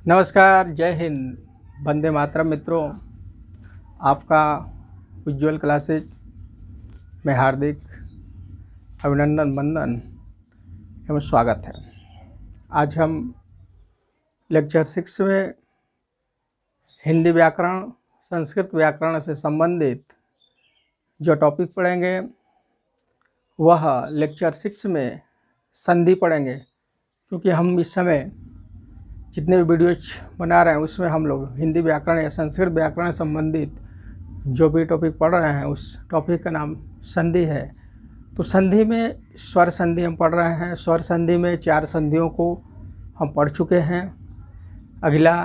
नमस्कार, जय हिंद, वंदे मातरम मित्रों। आपका उज्ज्वल क्लासेज में हार्दिक अभिनंदन, वंदन एवं स्वागत है। आज हम लेक्चर 6 में हिंदी व्याकरण, संस्कृत व्याकरण से संबंधित जो टॉपिक पढ़ेंगे वह लेक्चर 6 में संधि पढ़ेंगे, क्योंकि हम इस समय जितने भी वीडियोज बना रहे हैं उसमें हम लोग हिंदी व्याकरण या संस्कृत व्याकरण से संबंधित जो भी टॉपिक पढ़ रहे हैं उस टॉपिक का नाम संधि है। तो संधि में स्वर संधि हम पढ़ रहे हैं। स्वर संधि में 4 संधियों को हम पढ़ चुके हैं। अगला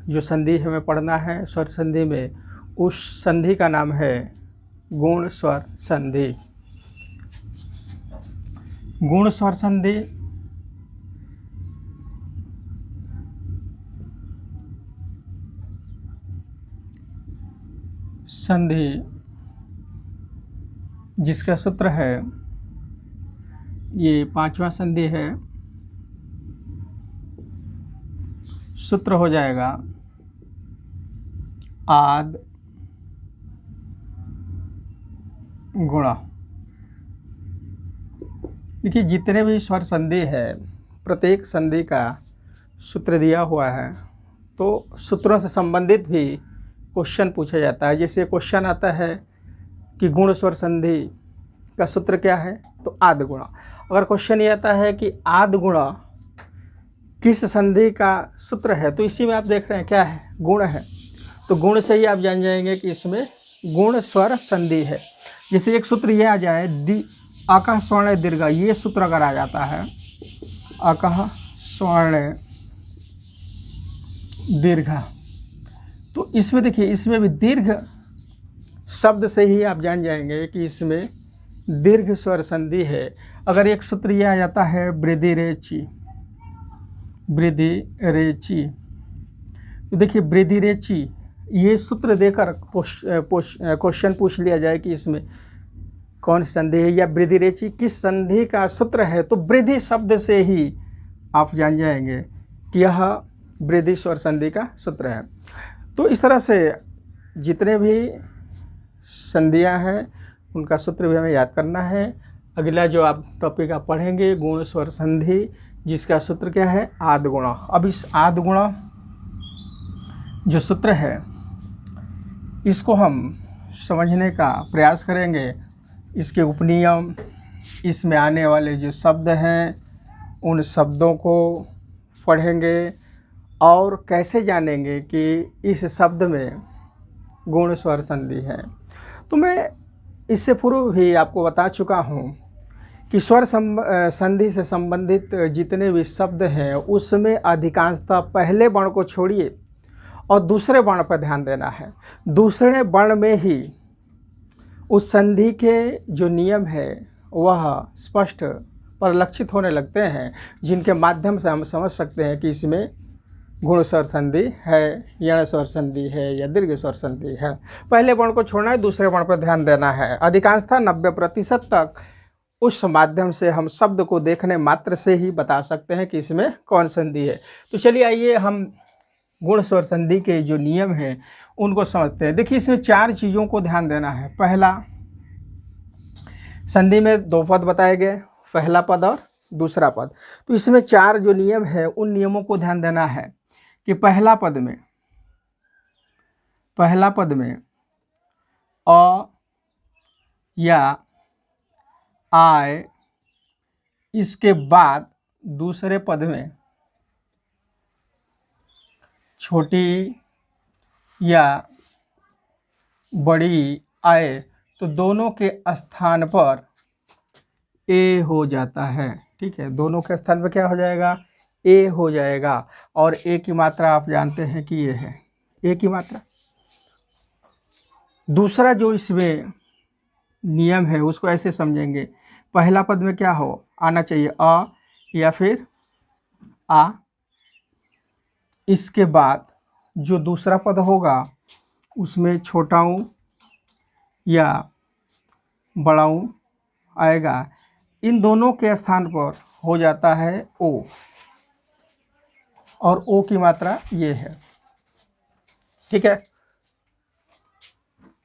जो संधि हमें पढ़ना है स्वर संधि में, उस संधि का नाम है गुण स्वर संधि। गुण स्वर संधि संधि जिसका सूत्र है, ये 5वां संधि है। सूत्र हो जाएगा आद गुणा। देखिए, जितने भी स्वर संधि है प्रत्येक संधि का सूत्र दिया हुआ है, तो सूत्रों से संबंधित भी क्वेश्चन पूछा जाता है। जैसे क्वेश्चन आता है कि गुण स्वर संधि का सूत्र क्या है, तो आद गुणा। अगर क्वेश्चन ये आता है कि आद गुणा किस संधि का सूत्र है, तो इसी में आप देख रहे हैं क्या है, गुण है। तो गुण से ही आप जान जाएंगे कि इसमें गुण स्वर संधि है। जैसे एक सूत्र ये आ जाए अकः स्वर्ण दीर्घ, ये सूत्र अगर आ जाता है अकः स्वर्ण दीर्घ, तो इसमें देखिए, इसमें भी दीर्घ शब्द से ही आप जान जाएंगे कि इसमें दीर्घ स्वर संधि है। अगर एक सूत्र यह आ जाता है वृद्धि रेची, वृद्धि रेची, तो देखिए वृद्धि रेची ये सूत्र देकर क्वेश्चन पूछ लिया जाए कि इसमें कौन सी संधि है या वृद्धि रेची किस संधि का सूत्र है, तो वृद्धि शब्द से ही आप जान जाएंगे कि यह वृद्धि स्वर संधि का सूत्र है। तो इस तरह से जितने भी संधियां हैं उनका सूत्र भी हमें याद करना है। अगला जो आप टॉपिक आप पढ़ेंगे गुण स्वर संधि, जिसका सूत्र क्या है, आद गुणा। अब इस आद गुणा जो सूत्र है इसको हम समझने का प्रयास करेंगे। इसके उपनियम, इसमें आने वाले जो शब्द हैं उन शब्दों को पढ़ेंगे और कैसे जानेंगे कि इस शब्द में गुण स्वर संधि है। तो मैं इससे पूर्व भी आपको बता चुका हूँ कि स्वर संधि से संबंधित जितने भी शब्द हैं उसमें अधिकांशतः पहले वर्ण को छोड़िए और दूसरे वर्ण पर ध्यान देना है। दूसरे वर्ण में ही उस संधि के जो नियम है वह स्पष्ट परिलक्षित होने लगते हैं, जिनके माध्यम से हम समझ सकते हैं कि इसमें गुण स्वर संधि है, यण स्वर संधि है या दीर्घ स्वर संधि है। पहले वर्ण को छोड़ना है, दूसरे वर्ण पर ध्यान देना है। अधिकांशतः 90% तक उस माध्यम से हम शब्द को देखने मात्र से ही बता सकते हैं कि इसमें कौन संधि है। तो चलिए आइए हम गुण स्वर संधि के जो नियम हैं उनको समझते हैं। देखिए, इसमें 4 चीज़ों को ध्यान देना है। पहला, संधि में 2 पद बताए गए, पहला पद और दूसरा पद। तो इसमें 4 जो नियम है उन नियमों को ध्यान देना है कि पहला पद में अ या आय, इसके बाद दूसरे पद में छोटी या बड़ी आय, तो दोनों के स्थान पर ए हो जाता है। ठीक है, दोनों के स्थान पर क्या हो जाएगा, ए हो जाएगा। और ए की मात्रा आप जानते हैं कि ये है ए की मात्रा। दूसरा जो इसमें नियम है उसको ऐसे समझेंगे, पहला पद में क्या हो आना चाहिए, अ या फिर आ। इसके बाद जो दूसरा पद होगा उसमें छोटा ऊ या बड़ा ऊ आएगा। इन दोनों के स्थान पर हो जाता है ओ। और ओ की मात्रा ये है। ठीक है।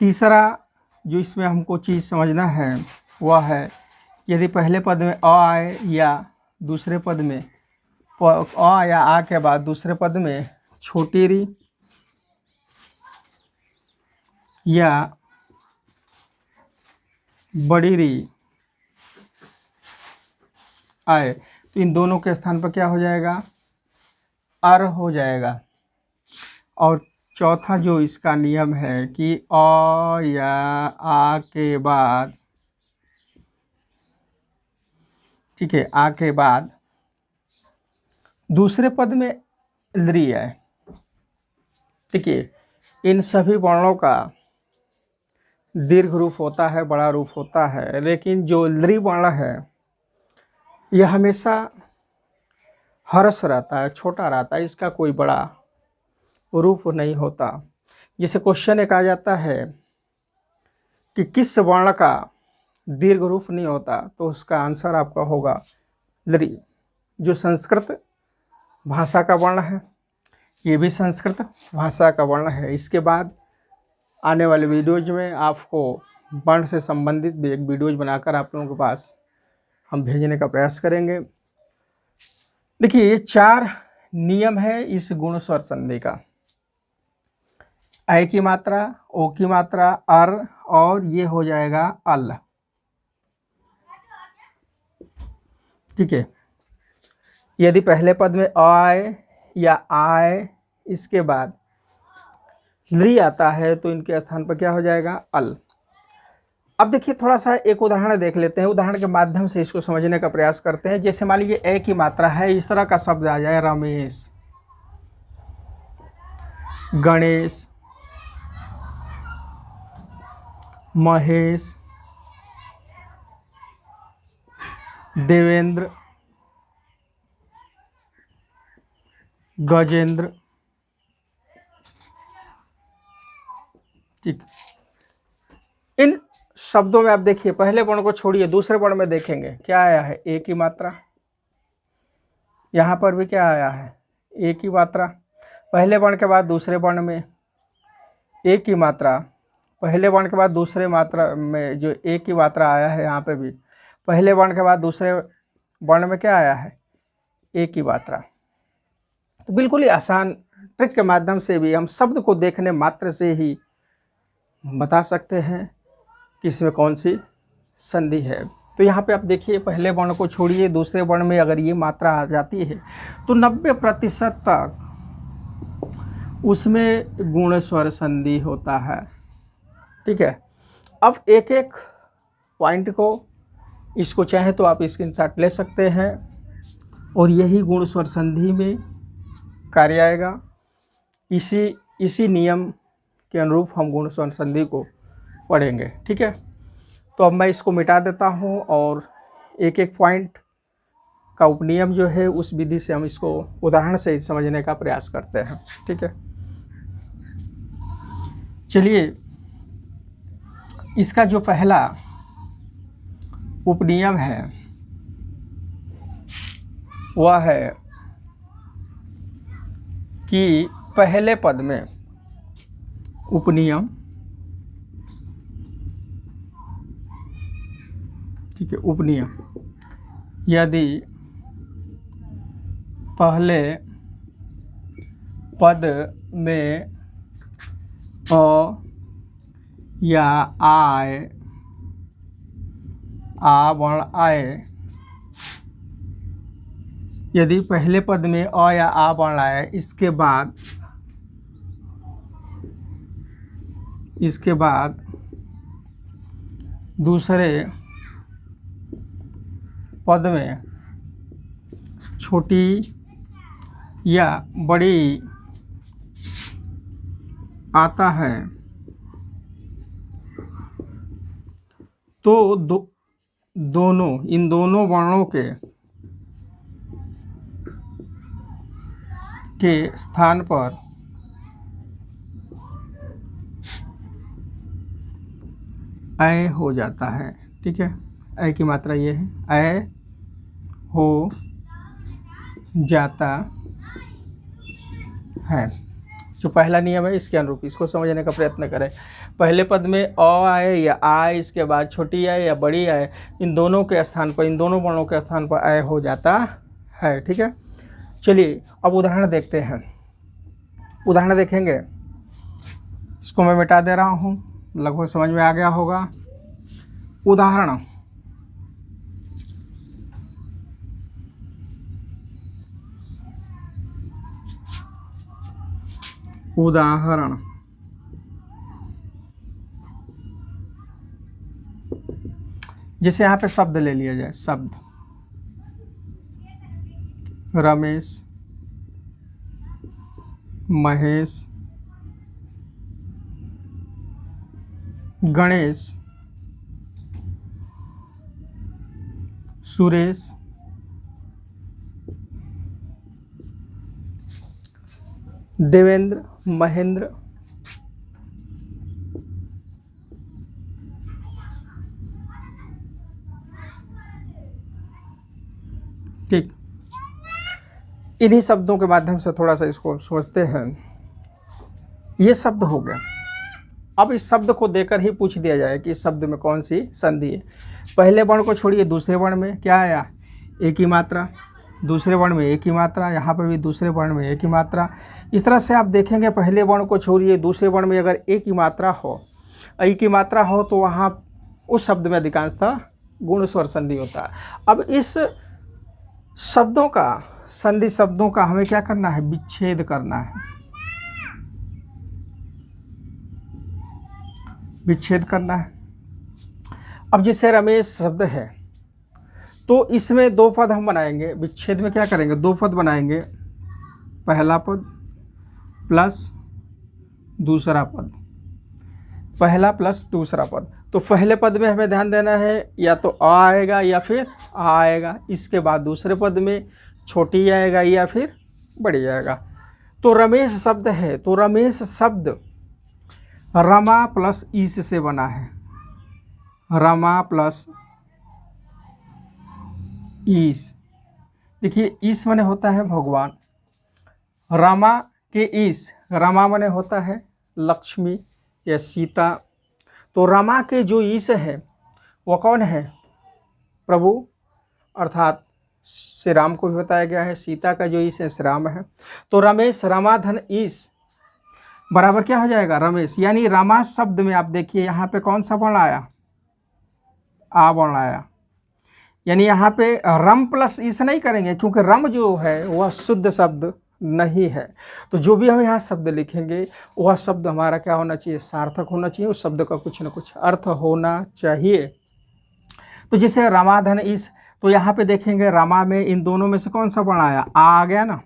तीसरा जो इसमें हमको चीज़ समझना है वह है यदि पहले पद में अ आए या दूसरे पद में अ या आ के बाद दूसरे पद में छोटी री या बड़ी री आए तो इन दोनों के स्थान पर क्या हो जाएगा, अर हो जाएगा। और चौथा जो इसका नियम है कि अ या आ के बाद, ठीक है, आ के बाद दूसरे पद में लृ है। ठीक है, इन सभी वर्णों का दीर्घ रूप होता है, बड़ा रूप होता है, लेकिन जो लृ वर्ण है यह हमेशा हर्ष रहता है, छोटा रहता है, इसका कोई बड़ा रूप नहीं होता। जैसे क्वेश्चन एक आ जाता है कि किस वर्ण का दीर्घ रूप नहीं होता, तो उसका आंसर आपका होगा लृ, जो संस्कृत भाषा का वर्ण है। ये भी संस्कृत भाषा का वर्ण है। इसके बाद आने वाले वीडियोज में आपको वर्ण से संबंधित भी एक वीडियोज बनाकर आप लोगों के पास हम भेजने का प्रयास करेंगे। देखिए, ये 4 नियम है इस गुण स्वर संधि का। ऐ की मात्रा, ओ की मात्रा, अर, और ये हो जाएगा अल। ठीक है, यदि पहले पद में अ आए या आए, इसके बाद लृ आता है तो इनके स्थान पर क्या हो जाएगा, अल। अब देखिए, थोड़ा सा एक उदाहरण देख लेते हैं, उदाहरण के माध्यम से इसको समझने का प्रयास करते हैं। जैसे मान लीजिए ए की मात्रा है, इस तरह का शब्द आ जाए, रमेश, गणेश, महेश, देवेंद्र, गजेंद्र। ठीक, इन शब्दों में आप देखिए, पहले वर्ण को छोड़िए, दूसरे वर्ण में देखेंगे क्या आया है, ए की मात्रा। यहाँ पर भी क्या आया है, ए की मात्रा। पहले वर्ण के बाद दूसरे वर्ण में ए की मात्रा, पहले वर्ण के बाद दूसरे मात्रा में जो ए की मात्रा आया है, यहाँ पे भी पहले वर्ण के बाद दूसरे वर्ण में क्या आया है, ए की मात्रा। तो बिल्कुल ही आसान ट्रिक के माध्यम से भी हम शब्द को देखने मात्र से ही बता सकते हैं कि इसमें कौन सी संधि है। तो यहाँ पे आप देखिए, पहले वर्ण को छोड़िए, दूसरे वर्ण में अगर ये मात्रा आ जाती है तो 90% तक उसमें गुण स्वर संधि होता है। ठीक है, अब एक एक पॉइंट को, इसको चाहे तो आप स्क्रीनशॉट ले सकते हैं और यही गुण स्वर संधि में कार्य आएगा। इसी नियम के अनुरूप हम गुण स्वर संधि को पढ़ेंगे। ठीक है, तो अब मैं इसको मिटा देता हूँ और एक एक पॉइंट का उपनियम जो है उस विधि से हम इसको उदाहरण से समझने का प्रयास करते हैं। ठीक है, चलिए, इसका जो पहला उपनियम है वह है कि पहले पद में उपनियम, ठीक है, उपनियम, यदि पहले पद में अ या आए, आ वर्ण आए, यदि पहले पद में अ या आ वर्ण आए, इसके बाद दूसरे पद में छोटी या बड़ी आता है तो इन दोनों वर्णों के स्थान पर ऐ हो जाता है। ठीक है, ऐ की मात्रा ये है, ऐ हो जाता हैं। जो पहला नियम है इसके अनुरूप इसको समझने का प्रयत्न करें। पहले पद में अ आए या आ, इसके बाद छोटी आए या बड़ी आए, इन दोनों के स्थान पर, इन दोनों वर्णों के स्थान पर अ हो जाता है। ठीक है, चलिए अब उदाहरण देखते हैं। उदाहरण देखेंगे, इसको मैं मिटा दे रहा हूँ, लगभग समझ में आ गया होगा। उदाहरण, उदाहरण जैसे यहाँ पे शब्द ले लिया जाए, शब्द रमेश, महेश, गणेश, सुरेश, देवेंद्र, महेंद्र, ठीक। इन्हीं शब्दों के माध्यम से थोड़ा सा इसको सोचते हैं। ये शब्द हो गया। अब इस शब्द को देकर ही पूछ दिया जाए कि इस शब्द में कौन सी संधि है। पहले वर्ण को छोड़िए, दूसरे वर्ण में क्या आया, एक ही मात्रा, दूसरे वर्ण में एक ही मात्रा, यहाँ पर भी दूसरे वर्ण में एक ही मात्रा। इस तरह से आप देखेंगे, पहले वर्ण को छोड़िए, दूसरे वर्ण में अगर एक ही मात्रा हो, एक ही मात्रा हो तो वहाँ उस शब्द में अधिकांशतः गुण स्वर संधि होता है। अब इस शब्दों का, संधि शब्दों का हमें क्या करना है, विच्छेद करना है, विच्छेद करना है। अब जैसे रमेश शब्द है तो इसमें दो पद हम बनाएंगे, विच्छेद में क्या करेंगे, दो पद बनाएंगे, पहला पद प्लस दूसरा पद, पहला प्लस दूसरा पद। तो पहले पद में हमें ध्यान देना है, या तो अ आएगा या फिर आ आएगा। इसके बाद दूसरे पद में छोटी आएगा या फिर बड़ी आएगा। तो रमेश शब्द है तो रमेश शब्द रमा प्लस ईस से बना है, रमा प्लस ईस। देखिए ईस माने होता है भगवान, रमा के ईस, रमा माने होता है लक्ष्मी या सीता। तो रमा के जो ईस है वो कौन है, प्रभु, अर्थात श्री राम को भी बताया गया है। सीता का जो ईस है श्री राम है। तो रमेश रमा धन ईस बराबर क्या हो जाएगा, रमेश। यानी रमा शब्द में आप देखिए यहाँ पे कौन सा वर्ण आया, आ वर्ण आया। यानी यहाँ पे रम प्लस ईस नहीं करेंगे, क्योंकि रम जो है वह शुद्ध शब्द नहीं है। तो जो भी हम यहाँ शब्द लिखेंगे वह शब्द हमारा क्या होना चाहिए, सार्थक होना चाहिए, उस शब्द का कुछ न कुछ अर्थ होना चाहिए। तो जैसे रमाधन ईस, तो यहाँ पे देखेंगे रमा में इन दोनों में से कौन सा वर्ण आया, आ गया ना।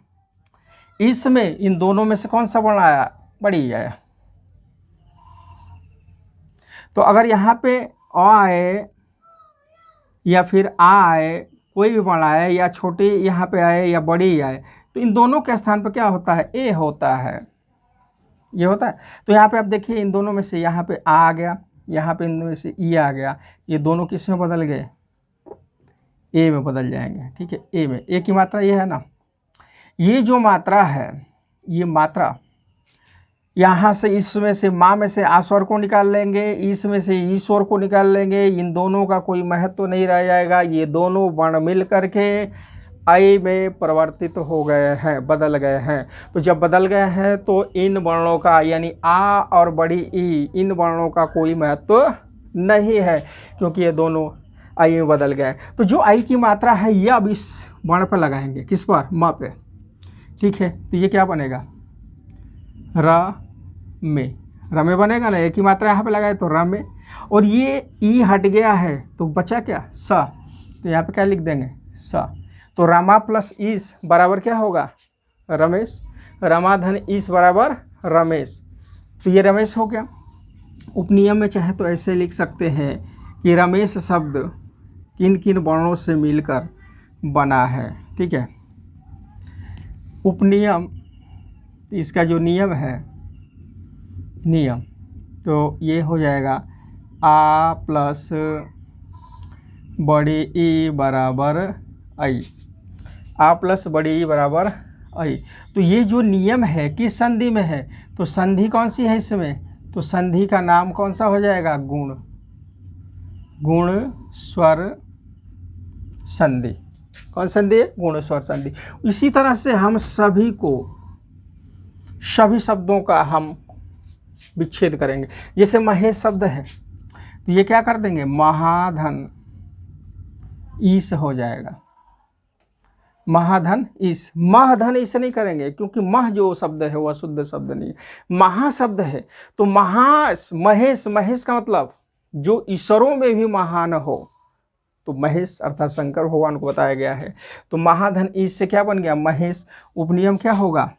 इस में इन दोनों में से कौन सा वर्ण आया, बड़ी आया। तो अगर यहाँ पे अ आए या फिर आ आए, कोई भी वर्ण आए, या छोटी यहाँ पे आए या बड़ी आए, तो इन दोनों के स्थान पर क्या होता है, ए होता है, ये होता है। तो यहाँ पे आप देखिए इन दोनों में से यहाँ पे आ गया, यहाँ पे इन दोनों में से ई आ गया, ये दोनों किस में बदल गए, ए में बदल जाएंगे। ठीक है, ए में, ए की मात्रा ये है ना। ये जो मात्रा है, ये मात्रा यहाँ से इसमें से माँ में से आ स्वर को निकाल लेंगे, इसमें से ई स्वर को निकाल लेंगे, इन दोनों का कोई महत्व नहीं रह जाएगा। ये दोनों वर्ण मिल करके आई में परिवर्तित हो गए हैं, बदल गए हैं। तो जब बदल गए हैं तो इन वर्णों का, यानी आ और बड़ी ई, इन वर्णों का कोई महत्व नहीं है, क्योंकि ये दोनों आई में बदल गए। तो जो आई की मात्रा है ये अब इस वर्ण पर लगाएंगे, किस पर, म पे। ठीक है, तो ये क्या बनेगा, र में, र में बनेगा ना। एक ही मात्रा यहाँ पे लगाए तो र में, और ये ई हट गया है तो बचा क्या, स। तो यहाँ पे क्या लिख देंगे, स। तो रमा प्लस ईस बराबर क्या होगा, रमेश। रमा धन ईस बराबर रमेश। तो ये रमेश हो गया। उपनियम में चाहे तो ऐसे लिख सकते हैं कि रमेश शब्द किन किन वर्णों से मिलकर बना है। ठीक है, उपनियम, इसका जो नियम है, नियम, तो ये हो जाएगा आ प्लस बड़ी ई बराबर आई, आ प्लस बड़ी ई बराबर ऐ। तो ये जो नियम है किस संधि में है, तो संधि कौन सी है इसमें, तो संधि का नाम कौन सा हो जाएगा, गुण, गुण स्वर संधि। कौन संधि है, गुण स्वर संधि। इसी तरह से हम सभी शब्दों का हम विच्छेद करेंगे। जैसे महेश शब्द है तो ये क्या कर देंगे, महाधन ईस हो जाएगा, महाधन ईस। महधन ईस नहीं करेंगे क्योंकि मह जो शब्द है वह शुद्ध शब्द नहीं है, महाशब्द है। तो महेश का मतलब जो ईश्वरों में भी महान हो, तो महेश अर्थात शंकर भगवान को बताया गया है। तो महाधन ईस से क्या बन गया, महेश। उपनियम क्या होगा,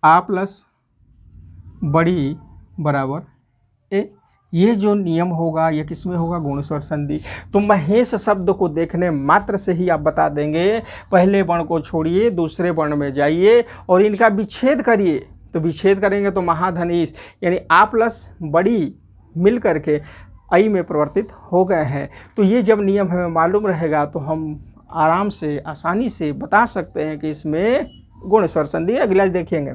आ प्लस बड़ी बराबर ए। ये जो नियम होगा ये किस में होगा, गुण स्वर संधि। तो महेश शब्द को देखने मात्र से ही आप बता देंगे, पहले वर्ण को छोड़िए दूसरे वर्ण में जाइए और इनका विच्छेद करिए। तो विच्छेद करेंगे तो महाधनीश यानी आ प्लस बड़ी मिल करके आई में परिवर्तित हो गए हैं। तो ये जब नियम हमें मालूम रहेगा तो हम आराम से आसानी से बता सकते हैं कि इसमें गुण स्वर संधि। अगला देखेंगे,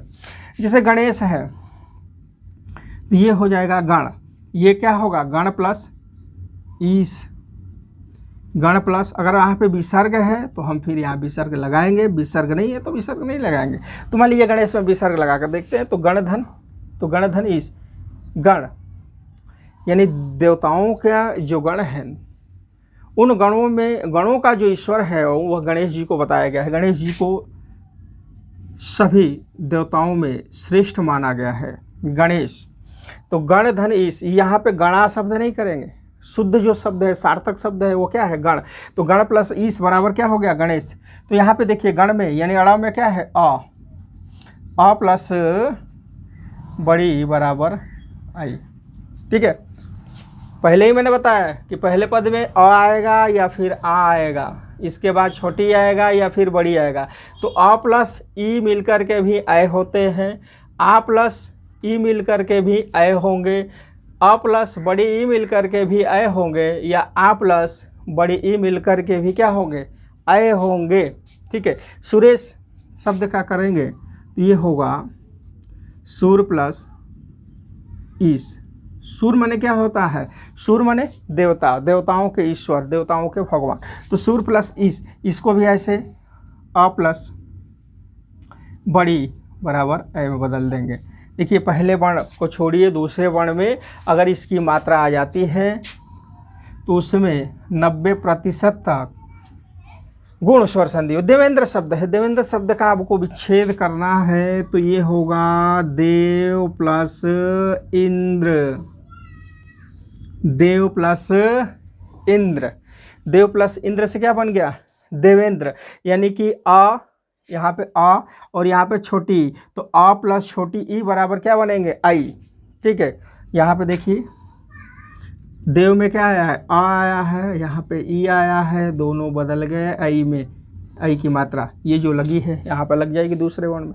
जैसे गणेश है तो ये हो जाएगा गण। ये क्या होगा, गण प्लस ईस, गण प्लस, अगर यहाँ पे विसर्ग है तो हम फिर यहाँ विसर्ग लगाएंगे, विसर्ग नहीं है तो विसर्ग नहीं लगाएंगे। तो मान लीजिए गणेश में विसर्ग लगा कर देखते हैं, तो गणधन, तो गणधन ईस, गण यानी देवताओं का जो गण है उन गणों में, गणों का जो ईश्वर है वह गणेश जी को बताया गया है। गणेश जी को सभी देवताओं में श्रेष्ठ माना गया है गणेश। तो गण धन ईश, यहाँ पे गणा शब्द नहीं करेंगे, शुद्ध जो शब्द है सार्थक शब्द है वो क्या है, गण। तो गण प्लस ईश बराबर क्या हो गया, गणेश। तो यहाँ पे देखिए गण में यानी अड़ा में क्या है, आ प्लस बड़ी बराबर आई। ठीक है, पहले ही मैंने बताया कि पहले पद में अ आएगा या फिर आ आएगा, इसके बाद छोटी आएगा या फिर बड़ी आएगा। तो आ प्लस ई मिलकर के भी आए होते हैं, आ प्लस ई मिल करके भी आए होंगे, आ प्लस बड़ी ई मिल करके भी आए होंगे, या आ प्लस बड़ी ई मिल करके भी क्या होंगे, आए होंगे। ठीक है, सुरेश शब्द का करेंगे तो ये होगा सूर प्लस ईश। सूर माने क्या होता है, सूर माने देवता, देवताओं के ईश्वर, देवताओं के भगवान। तो सूर प्लस ईश, इसको भी ऐसे आ प्लस बड़ी बराबर ए में बदल देंगे। देखिए पहले वर्ण को छोड़िए दूसरे वर्ण में अगर इसकी मात्रा आ जाती है तो उसमें 90% तक गुण स्वर संधि। देवेंद्र शब्द है, देवेंद्र शब्द का आपको विच्छेद करना है तो ये होगा देव प्लस इंद्र, देव प्लस इंद्र। देव प्लस इंद्र से क्या बन गया, देवेंद्र। यानी कि आ, यहाँ पे आ और यहाँ पे छोटी, तो आ प्लस छोटी ई बराबर क्या बनेंगे, आई। ठीक है, यहाँ पे देखिए देव में क्या आया है, आ आया है, यहाँ पे ई आया है, दोनों बदल गए आई में, आई की मात्रा ये जो लगी है यहाँ पे लग जाएगी दूसरे वर्ण में।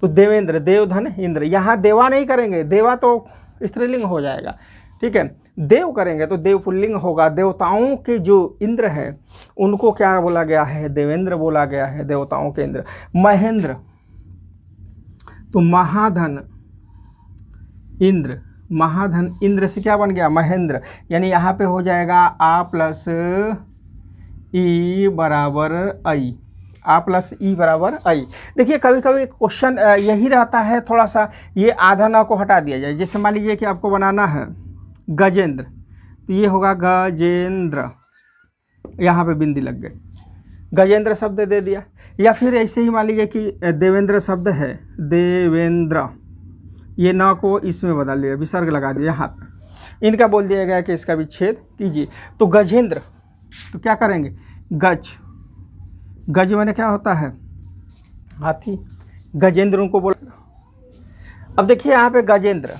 तो देवेंद्र, देवधन इंद्र। यहाँ देवा नहीं करेंगे, देवा तो स्त्रीलिंग हो जाएगा। ठीक है, देव करेंगे तो देव पुल्लिंग होगा। देवताओं के जो इंद्र है उनको क्या बोला गया है, देवेंद्र बोला गया है, देवताओं के इंद्र। महेंद्र, तो महाधन इंद्र, महाधन इंद्र से क्या बन गया, महेंद्र। यानी यहाँ पे हो जाएगा आ प्लस ई बराबर आई, आ प्लस ई बराबर आई। देखिए कभी कभी क्वेश्चन यही रहता है, थोड़ा सा ये आधा ना को हटा दिया जाए। जैसे मान लीजिए कि आपको बनाना है गजेंद्र, तो ये होगा गजेंद्र, यहाँ पे बिंदी लग गई, गजेंद्र शब्द दे दिया। या फिर ऐसे ही मान लीजिए कि देवेंद्र शब्द है, देवेंद्र, ये ना को इसमें बदल दिया, विसर्ग लगा दिया यहाँ पे, इनका बोल दिया गया कि इसका विच्छेद कीजिए। तो गजेंद्र, तो क्या करेंगे, गज, गज मैंने क्या होता है, हाथी, गजेंद्र उनको बोला। अब देखिए यहाँ पे गजेंद्र,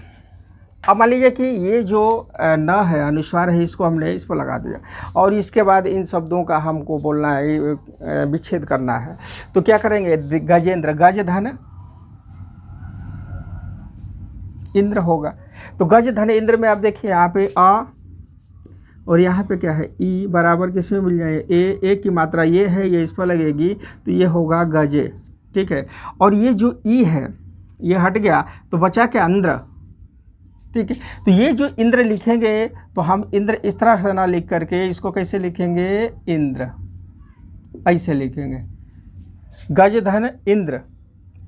अब मान लीजिए कि ये जो न है अनुस्वार है इसको हमने इस पर लगा दिया और इसके बाद इन शब्दों का हमको बोलना है, विच्छेद करना है। तो क्या करेंगे, गजेंद्र, गज धन इंद्र होगा। तो गज धन इंद्र में आप देखिए यहाँ पे आ और यहाँ पे क्या है ई बराबर किस में मिल जाए, ए की मात्रा ये है, ये इस पर लगेगी तो ये होगा गजे, ठीक है। और ये जो ई है ये हट गया तो बचा क्या, इंद्र। ठीक है, तो ये जो इंद्र लिखेंगे तो हम इंद्र इस तरह से ना लिख करके इसको कैसे लिखेंगे, इंद्र, ऐसे लिखेंगे, गज धन इंद्र।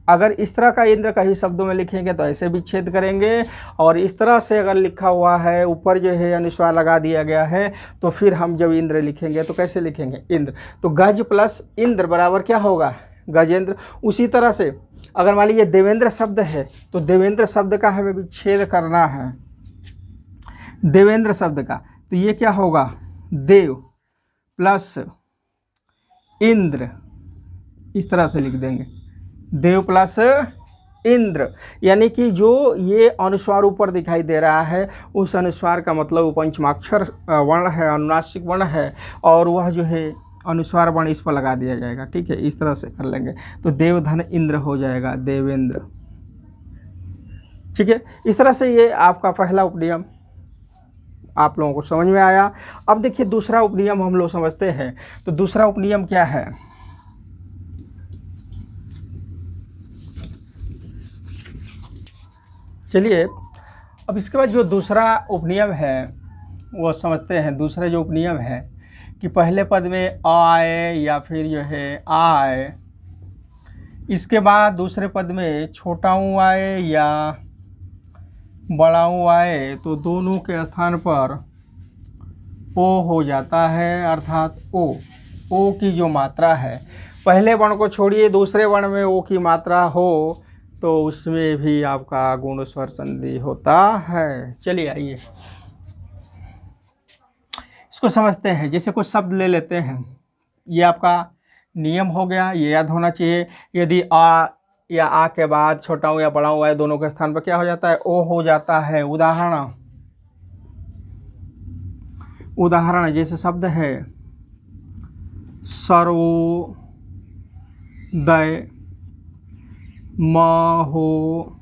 अगर इस तरह का इंद्र कहीं शब्दों में लिखेंगे तो ऐसे विच्छेद करेंगे, और इस तरह से अगर लिखा हुआ है ऊपर जो है अनुस्वार लगा दिया गया है तो फिर हम जब इंद्र लिखेंगे तो कैसे लिखेंगे, इंद्र। तो गज प्लस इंद्र बराबर क्या होगा, गजेंद्र। उसी तरह से अगर मान लीजिए देवेंद्र शब्द है तो देवेंद्र शब्द का हमें विच्छेद करना है, देवेंद्र शब्द का, तो ये क्या होगा, देव प्लस इंद्र, इस तरह से लिख देंगे, देव प्लस इंद्र। यानी कि जो ये अनुस्वार ऊपर दिखाई दे रहा है उस अनुस्वार का मतलब पंचमाक्षर वर्ण है, अनुनासिक वर्ण है, और वह जो है अनुस्वार वर्ण इस पर लगा दिया जाएगा। ठीक है, इस तरह से कर लेंगे तो देव धन इंद्र हो जाएगा, देवेंद्र। ठीक है, इस तरह से ये आपका पहला उपनियम आप लोगों को समझ में आया। अब देखिए दूसरा उपनियम हम लोग समझते हैं। तो दूसरा उपनियम क्या है, चलिए अब इसके बाद जो दूसरा उपनियम है वो समझते हैं। दूसरा जो उपनियम है कि पहले पद में अ आए या फिर जो है आ आए, इसके बाद दूसरे पद में छोटा ऊ आए या बड़ा ऊ आए तो दोनों के स्थान पर ओ हो जाता है, अर्थात ओ की जो मात्रा है, पहले वर्ण को छोड़िए दूसरे वर्ण में ओ की मात्रा हो तो उसमें भी आपका गुण स्वर संधि होता है। चलिए आइए इसको समझते हैं। जैसे कुछ शब्द ले लेते हैं, ये आपका नियम हो गया, ये याद होना चाहिए। यदि आ या आ के बाद छोटा ऊ या बड़ा ऊ आए दोनों के स्थान पर क्या हो जाता है, ओ हो जाता है। उदाहरण जैसे शब्द है सर्वोदय, महोदय,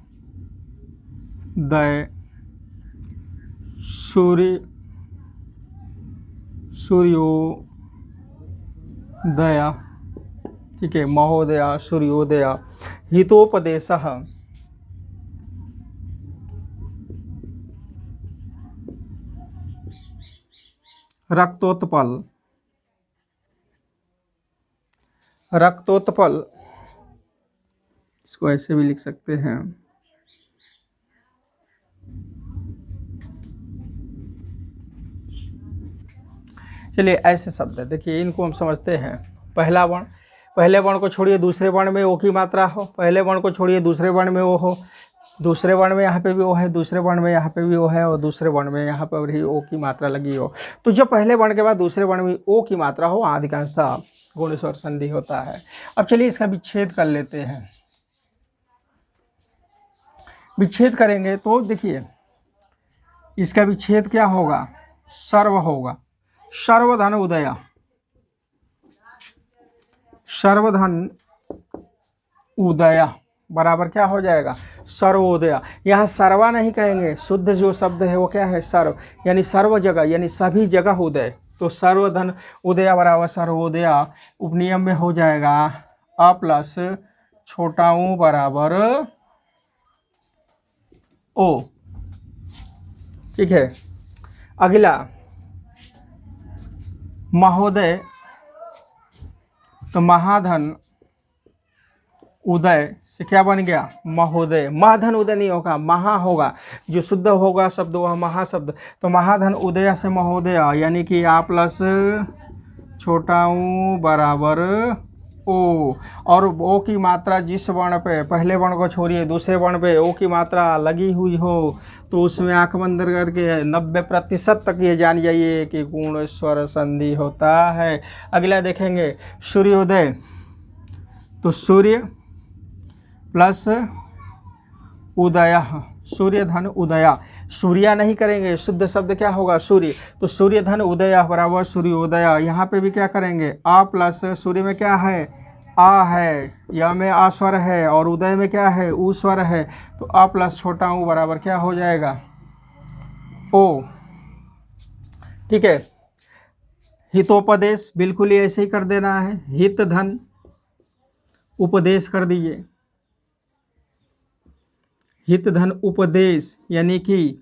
सूर्योदय, ठीक है, महोदय, सूर्योदय, हितोपदेशः, रक्तोत्पल, रक्तोत्पल, इसको ऐसे भी लिख सकते हैं। चलिए ऐसे शब्द है, देखिए इनको हम समझते हैं। पहला वर्ण, पहले वर्ण को छोड़िए दूसरे वर्ण में ओ की मात्रा हो, पहले वर्ण को छोड़िए दूसरे वर्ण में ओ हो, दूसरे वर्ण में यहाँ पे भी ओ है, दूसरे वर्ण में यहाँ पे भी ओ है, और दूसरे वर्ण में यहाँ पर भी ओ की मात्रा लगी हो। तो जब पहले वर्ण के बाद दूसरे वर्ण में ओ की मात्रा हो अधिकांशतः गुण स्वर संधि होता है। अब चलिए इसका विच्छेद कर लेते हैं। विच्छेद करेंगे तो देखिए इसका विच्छेद क्या होगा, सर्व होगा, सर्वधन उदय, सर्वधन उदय बराबर क्या हो जाएगा, सर्वोदय। यहाँ सर्वा नहीं कहेंगे, शुद्ध जो शब्द है वो क्या है, सर्व, यानी सर्व जगह, यानी सभी जगह उदय। तो सर्वधन उदय बराबर सर्वोदय। उपनियम में हो जाएगा अ प्लस छोटा ऊ बराबर ओ। ठीक है, अगला महोदय, तो महाधन उदय से क्या बन गया, महोदय। महाधन उदय नहीं होगा, महा होगा, जो शुद्ध होगा शब्द वह महाशब्द। तो महाधन उदय से महोदय, यानी कि आ प्लस छोटा ऊ बराबर ओ, और ओ की मात्रा जिस वर्ण पे, पहले वर्ण को छोड़िए दूसरे वर्ण पे ओ की मात्रा लगी हुई हो तो उसमें आंख बंद करके 90% तक ये जान जाइए कि गुण स्वर संधि होता है। अगला देखेंगे सूर्योदय, तो सूर्य प्लस उदय, सूर्य धन उदय, सूर्या नहीं करेंगे, शुद्ध शब्द क्या होगा, सूर्य। तो सूर्य धन उदय बराबर सूर्योदय। यहाँ पे भी क्या करेंगे, आ प्लस सूर्य में क्या है, आ है, या में आ स्वर है, और उदय में क्या है, ऊ स्वर है। तो आ प्लस छोटा ऊ बराबर क्या हो जाएगा, ओ। ठीक है, हितोपदेश बिल्कुल ही ऐसे ही कर देना है, हित धन उपदेश कर दीजिए, हित धन उपदेश, यानी कि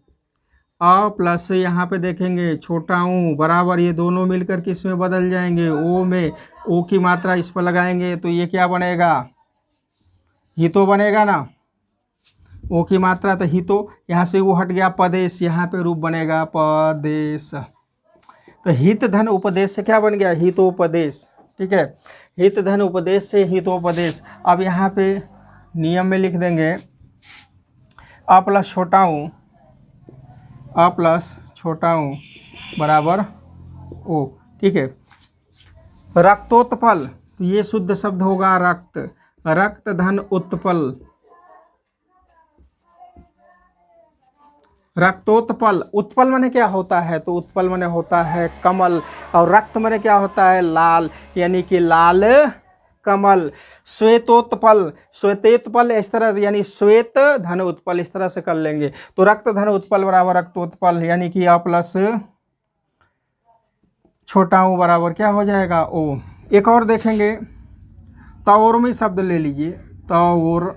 अ प्लस यहाँ पे देखेंगे छोटा ऊ बराबर, ये दोनों मिलकर किस में बदल जाएंगे, ओ में। ओ की मात्रा इस पर लगाएंगे तो ये क्या बनेगा, हितो बनेगा ना। ओ की मात्रा तो हितो, यहाँ से वो हट गया पदेश, यहाँ पे रूप बनेगा पदेश। तो हित धन उपदेश से क्या बन गया, हितोपदेश। ठीक है, हित धन उपदेश से हितोपदेश। अब यहाँ पे नियम में लिख देंगे अ प्लस छोटा ऊ, अ प्लस छोटा ऊ बराबर ओ। ठीक है, रक्तोत्पल, तो ये शुद्ध शब्द होगा रक्त, रक्त धन उत्पल, रक्तोत्पल। उत्पल माने क्या होता है, तो उत्पल माने होता है कमल, और रक्त माने क्या होता है, लाल, यानी कि लाल कमल। श्वेतोत्पल, श्वेतोत्पल इस तरह, यानी श्वेत धन उत्पल, इस तरह से कर लेंगे। तो रक्त धन उत्पल बराबर रक्तोत्पल, यानी कि अ प्लस छोटा ऊ बराबर क्या हो जाएगा, ओ। एक और देखेंगे, तौर्मी शब्द ले लीजिए, तौर्मी,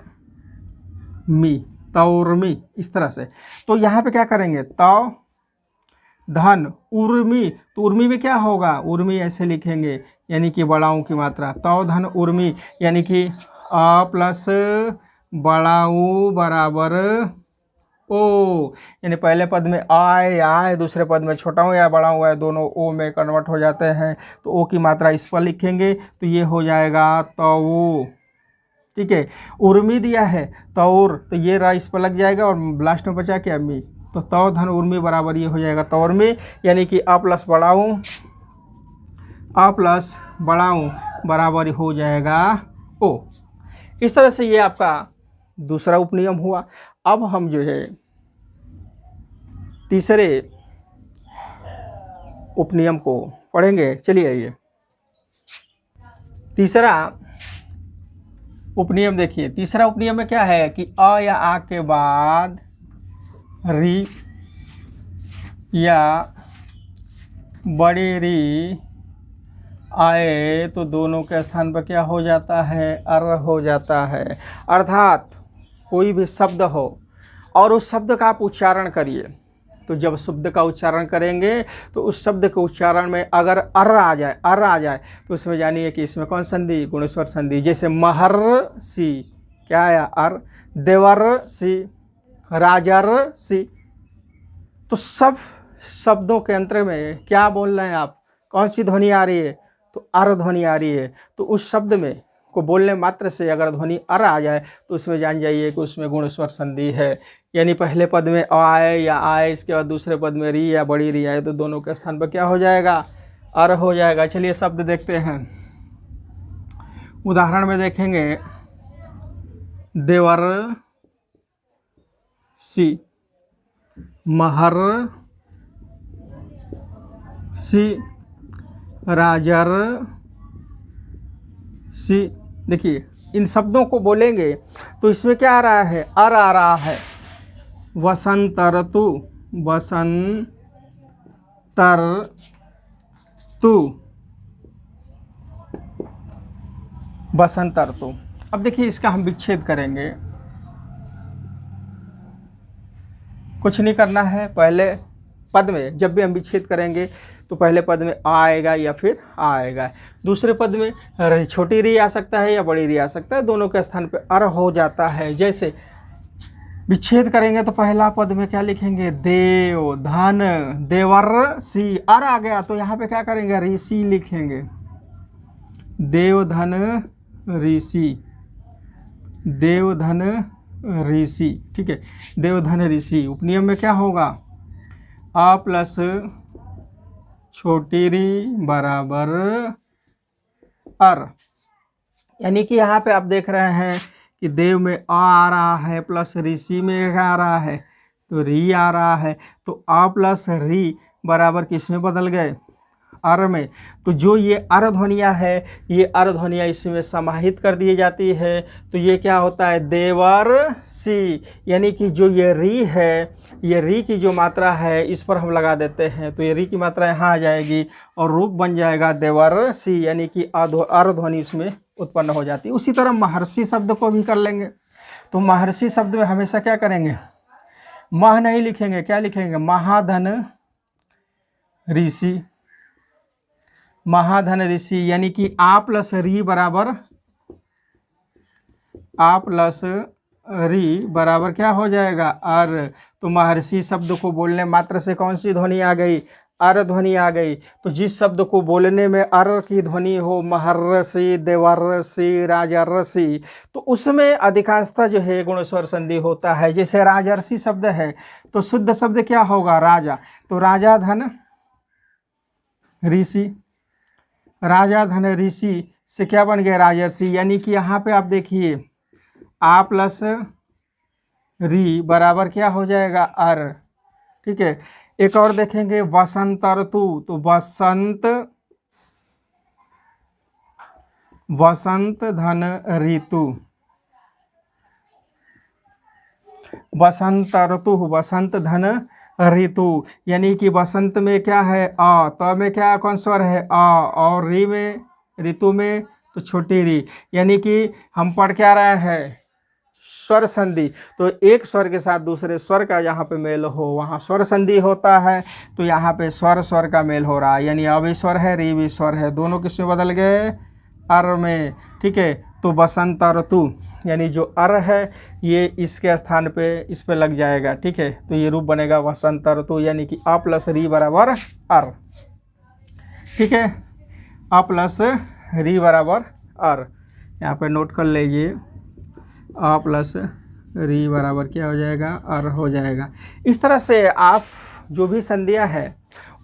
तौर्मी, इस तरह से। तो यहाँ पे क्या करेंगे, तौ धन उर्मी, तो उर्मी में क्या होगा, उर्मी ऐसे लिखेंगे, यानी कि बड़ाऊ की मात्रा, तौ धन उर्मी, यानी कि अ प्लस बड़ाऊ बराबर ओ, यानी पहले पद में आय आय, दूसरे पद में छोटा या बड़ा हुआ है, दोनों ओ में कन्वर्ट हो जाते हैं। तो ओ की मात्रा इस पर लिखेंगे तो ये हो जाएगा तौ। ठीक है, उर्मी दिया है तौर, तो ये रा इस पर लग जाएगा और लास्ट में बचा क्या, मी। तो तौ धन उर्मी बराबर ये हो जाएगा तौर्मी, यानी कि अ प्लस बड़ाऊँ, अ प्लस बड़ाऊँ बराबर हो जाएगा ओ। इस तरह से ये आपका दूसरा उपनियम हुआ। अब हम जो है तीसरे उपनियम को पढ़ेंगे। चलिए आइए, तीसरा उपनियम देखिए। तीसरा उपनियम में क्या है कि अ या आ के बाद री या बड़ी री आए तो दोनों के स्थान पर क्या हो जाता है, अर हो जाता है। अर्थात कोई भी शब्द हो और उस शब्द का आप उच्चारण करिए, तो जब शब्द का उच्चारण करेंगे तो उस शब्द के उच्चारण में अगर अर आ जाए, अर आ जाए, तो उसमें जानिए कि इसमें कौन संधि, गुणस्वर संधि। जैसे महर्षि, क्या आया, अर। देवर्षि, राजर्षि। तो सब शब्दों के अंतर में क्या बोल रहे हैं आप, कौन सी ध्वनि आ रही है, तो अर ध्वनि आ रही है। तो उस शब्द में को बोलने मात्र से अगर ध्वनि अर आ जाए तो उसमें जान जाइए कि उसमें गुण स्वर संधि है। यानी पहले पद में आए या आए, इसके बाद दूसरे पद में री या बड़ी री आए, तो दोनों के स्थान पर क्या हो जाएगा, अर हो जाएगा। चलिए शब्द देखते हैं, उदाहरण में देखेंगे, देवर सी, महर सी, राजर सी। देखिए इन शब्दों को बोलेंगे तो इसमें क्या आ रहा है, अर आ रहा है। वसंतर तु, वसंतर तु, बसंतर तु। अब देखिए इसका हम विच्छेद करेंगे, कुछ नहीं करना है। पहले पद में जब भी हम विच्छेद करेंगे तो पहले पद में आ आएगा या फिर आ आएगा, दूसरे पद में छोटी री आ सकता है या बड़ी री आ सकता है, दोनों के स्थान पे अर हो जाता है। जैसे विच्छेद करेंगे तो पहला पद में क्या लिखेंगे, देव धन देवर सी, अर आ गया तो यहाँ पे क्या करेंगे, ऋषि लिखेंगे, देव धन ऋषि, देव धन ऋषि। ठीक है, देव धन ऋषि। उपनियम में क्या होगा, आ प्लस छोटी री बराबर अर। यानी कि यहाँ पे आप देख रहे हैं कि देव में आ रहा है प्लस ऋषि में क्या आ रहा है, तो री आ रहा है। तो आ प्लस री बराबर किस में बदल गए, अर में। तो जो ये अर ध्वनिया है, ये अर ध्वनिया इसमें समाहित कर दी जाती है। तो ये क्या होता है, देवर सी। यानी कि जो ये री है, ये री की जो मात्रा है इस पर हम लगा देते हैं, तो ये री की मात्रा यहाँ आ जाएगी और रूप बन जाएगा देवर सी, यानी कि अर ध्वनि इसमें उत्पन्न हो जाती है। उसी तरह महर्षि शब्द को भी कर लेंगे। तो महर्षि शब्द में हमेशा क्या करेंगे, मह नहीं लिखेंगे, क्या लिखेंगे, महाधन ऋषि। महाधन ऋषि यानी कि आ प्लस री बराबर, आ प्लस री बराबर क्या हो जाएगा, अर। तो महर्षि शब्द को बोलने मात्र से कौन सी ध्वनि आ गई, अर ध्वनि आ गई। तो जिस शब्द को बोलने में अर की ध्वनि हो, महर्षि, देवर्षि, राजर्षि, तो उसमें अधिकांशतः जो है गुण स्वर संधि होता है। जैसे राजर्षि शब्द है तो शुद्ध शब्द क्या होगा, राजा। तो राजा धन ऋषि, राजा धन ऋषि से क्या बन गया, राजर्षि। यानी कि यहाँ पे आप देखिए आ प्लस री बराबर क्या हो जाएगा, अर। ठीक है, एक और देखेंगे वसंत ऋतु। तो वसंत, वसंत धन ऋतु, वसंत ऋतु, वसंत धन ऋतु। यानी कि वसंत में क्या है, अ, त में क्या कौन स्वर है, अ, और री में, ऋतु में तो छोटी री। यानी कि हम पढ़ क्या रहे हैं, स्वर संधि। तो एक स्वर के साथ दूसरे स्वर का यहाँ पे मेल हो, वहाँ स्वर संधि होता है। तो यहाँ पे स्वर स्वर का मेल हो रहा है, यानी अ भी स्वर है, री भी स्वर है, दोनों किस में बदल गए, अर में। ठीक है, तो बसंत ऋतु यानी जो अर है ये इसके स्थान पे इस पे लग जाएगा। ठीक है, तो ये रूप बनेगा वसंत ऋतु, यानी कि अ प्लस री बराबर अर। ठीक है, अ प्लस री बराबर अर, यहाँ पे नोट कर लीजिए, अ प्लस री बराबर क्या हो जाएगा, अर हो जाएगा। इस तरह से आप जो भी संधियाँ है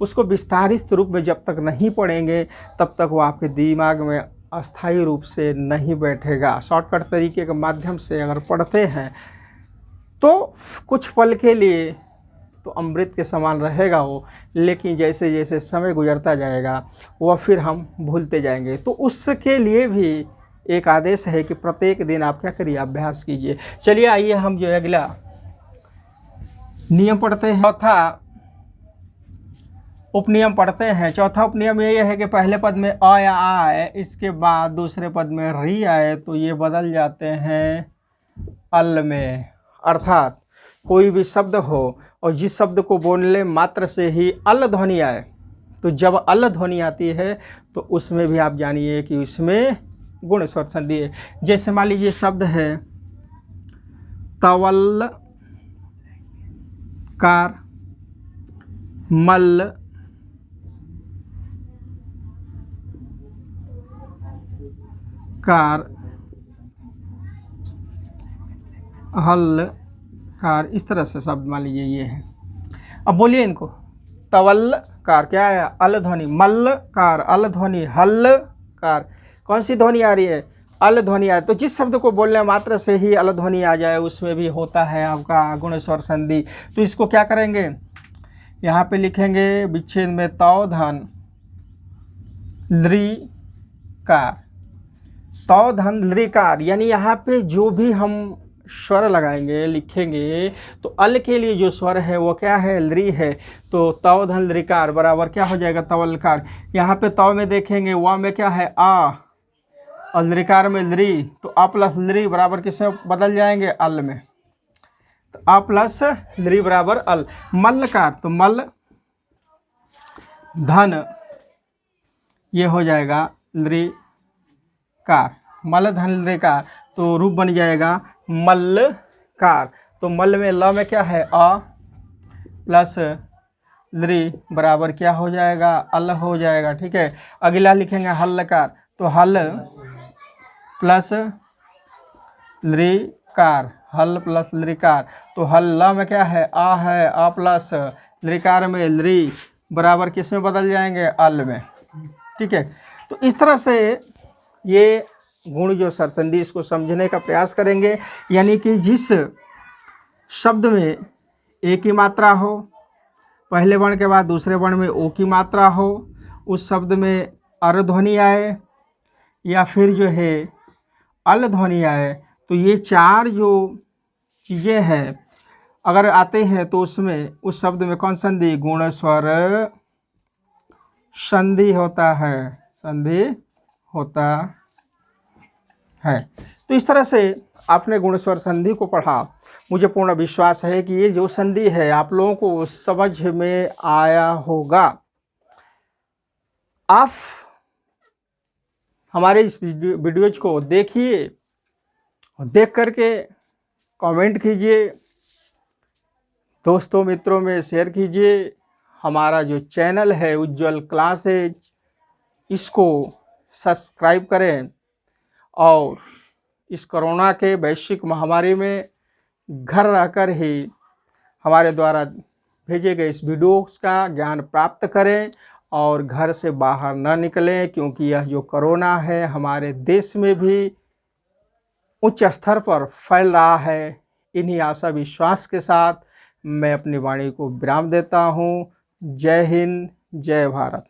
उसको विस्तारित रूप में जब तक नहीं पढ़ेंगे तब तक वो आपके दिमाग में अस्थायी रूप से नहीं बैठेगा। शॉर्टकट तरीके के माध्यम से अगर पढ़ते हैं तो कुछ पल के लिए तो अमृत के समान रहेगा वो, लेकिन जैसे जैसे समय गुजरता जाएगा वह फिर हम भूलते जाएंगे। तो उसके लिए भी एक आदेश है कि प्रत्येक दिन आप क्या करिए, अभ्यास कीजिए। चलिए आइए हम जो है अगला नियम पढ़ते हैं, चौथा उपनियम पढ़ते हैं। चौथा उपनियम ये है कि पहले पद में अ या आ आए, इसके बाद दूसरे पद में री आए तो ये बदल जाते हैं अल में। अर्थात कोई भी शब्द हो और जिस शब्द को बोलने मात्र से ही अल ध्वनि आए, तो जब अल ध्वनि आती है तो उसमें भी आप जानिए कि उसमें गुण स्वर संधि है। जैसे मान लीजिए शब्द है तवल कार, मल कार, हल कार, इस तरह से शब्द मान लीजिए ये है। अब बोलिए इनको, तवल कार क्या है, अल ध्वनि, मल्ल कार अल ध्वनि, हल कार कौन सी ध्वनि आ रही है, अल ध्वनि आ रही है। तो जिस शब्द को बोलने मात्र से ही अल ध्वनि आ जाए उसमें भी होता है आपका गुण स्वर संधि। तो इसको क्या करेंगे, यहाँ पे लिखेंगे विच्छेद में तौ धन लृ कार, तौ धन लृ कार, यानी यहाँ पे जो भी हम स्वर लगाएंगे लिखेंगे तो अल के लिए जो स्वर है वो क्या है, लृ है। तो तौ धन लृकार बराबर क्या हो जाएगा, तवलकार। यहाँ पे तौ में देखेंगे व में क्या है, आ, और लृकार में लृ, तो अ प्लस लृ बराबर किस में बदल जाएंगे, अल में। तो अ प्लस लृ बराबर अल। मल्लकार, तो मल धन ये हो जाएगा लृ कार, मल धन लृ कार, तो रूप बन जाएगा मल्लकार। तो मल में ल में क्या है, अ प्लस लृ बराबर क्या हो जाएगा, अल हो जाएगा। ठीक है, अगला लिखेंगे हल्लकार, तो हल प्लस लृ कार, हल प्लस लृकार, तो हल में क्या है, आ है, अ प्लस लृकार में लृ बराबर किस में बदल जाएंगे, अल में। ठीक है, तो इस तरह से ये गुण जो स्वर संधि इसको समझने का प्रयास करेंगे। यानी कि जिस शब्द में ए की मात्रा हो, पहले वर्ण के बाद दूसरे वर्ण में ओ की मात्रा हो, उस शब्द में अर ध्वनि आए या फिर जो है अल ध्वनि आए, तो ये चार जो चीज़ें हैं अगर आते हैं तो उसमें उस शब्द में कौन संधि, गुण स्वर संधि होता है, संधि होता है। तो इस तरह से आपने गुण स्वर संधि को पढ़ा। मुझे पूर्ण विश्वास है कि ये जो संधि है आप लोगों को समझ में आया होगा। आप हमारे इस वीडियोज को देखिए और देख करके कमेंट कीजिए, दोस्तों मित्रों में शेयर कीजिए। हमारा जो चैनल है उज्ज्वल क्लासेज, इसको सब्सक्राइब करें और इस कोरोना के वैश्विक महामारी में घर रहकर ही हमारे द्वारा भेजे गए इस वीडियोस का ज्ञान प्राप्त करें और घर से बाहर न निकलें, क्योंकि यह जो कोरोना है हमारे देश में भी उच्च स्तर पर फैल रहा है। इन्हीं आशा विश्वास के साथ मैं अपनी वाणी को विराम देता हूँ। जय हिंद, जय भारत।